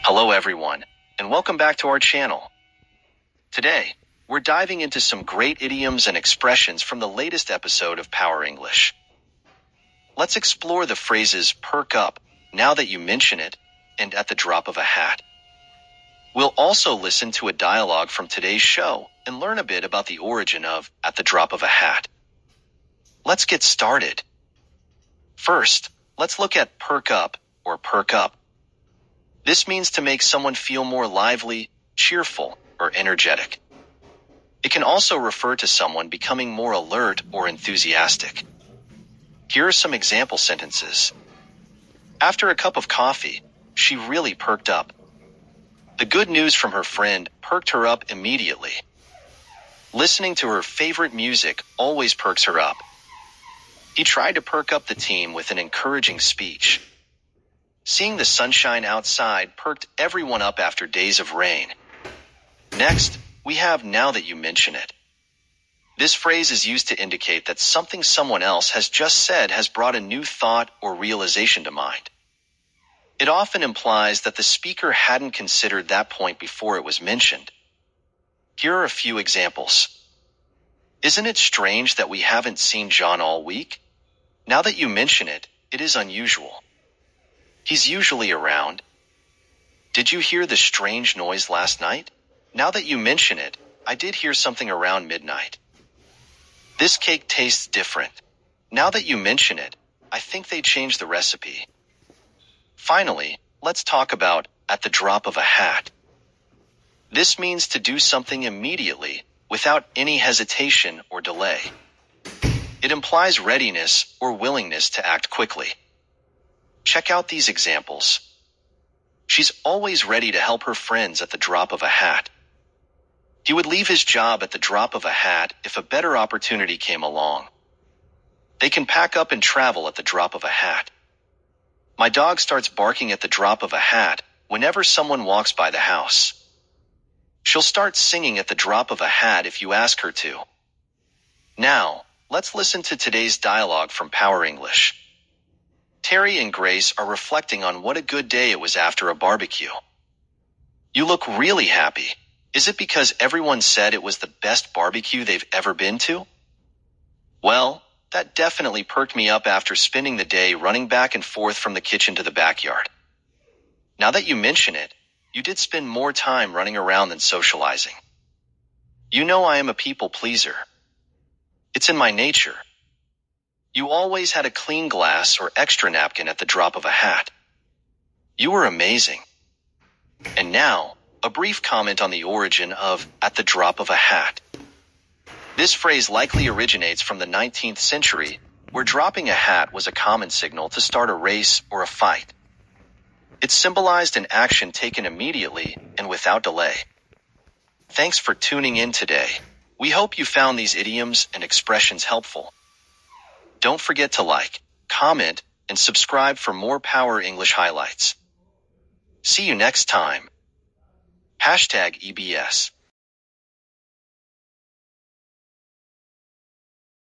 Hello everyone, and welcome back to our channel. Today, we're diving into some great idioms and expressions from the latest episode of Power English. Let's explore the phrases perk up, now that you mention it, and at the drop of a hat. We'll also listen to a dialogue from today's show and learn a bit about the origin of at the drop of a hat. Let's get started. First, let's look at perk up or perk up. This means to make someone feel more lively, cheerful, or energetic. It can also refer to someone becoming more alert or enthusiastic. Here are some example sentences. After a cup of coffee, she really perked up. The good news from her friend perked her up immediately. Listening to her favorite music always perks her up. He tried to perk up the team with an encouraging speech. Seeing the sunshine outside perked everyone up after days of rain. Next, we have now that you mention it. This phrase is used to indicate that something someone else has just said has brought a new thought or realization to mind. It often implies that the speaker hadn't considered that point before it was mentioned. Here are a few examples. Isn't it strange that we haven't seen John all week? Now that you mention it, it is unusual. He's usually around. Did you hear the strange noise last night? Now that you mention it, I did hear something around midnight. This cake tastes different. Now that you mention it, I think they changed the recipe. Finally, let's talk about at the drop of a hat. This means to do something immediately, without any hesitation or delay. It implies readiness or willingness to act quickly. Check out these examples. She's always ready to help her friends at the drop of a hat. He would leave his job at the drop of a hat if a better opportunity came along. They can pack up and travel at the drop of a hat. My dog starts barking at the drop of a hat whenever someone walks by the house. She'll start singing at the drop of a hat if you ask her to. Now, let's listen to today's dialogue from Power English. Terry and Grace are reflecting on what a good day it was after a barbecue. You look really happy. Is it because everyone said it was the best barbecue they've ever been to? Well, that definitely perked me up after spending the day running back and forth from the kitchen to the backyard. Now that you mention it, you did spend more time running around than socializing. You know I am a people pleaser. It's in my nature. You always had a clean glass or extra napkin at the drop of a hat. You were amazing. And now, a brief comment on the origin of at the drop of a hat. This phrase likely originates from the 19th century, where dropping a hat was a common signal to start a race or a fight. It symbolized an action taken immediately and without delay. Thanks for tuning in today. We hope you found these idioms and expressions helpful. Don't forget to like, comment, and subscribe for more Power English highlights. See you next time. #EBS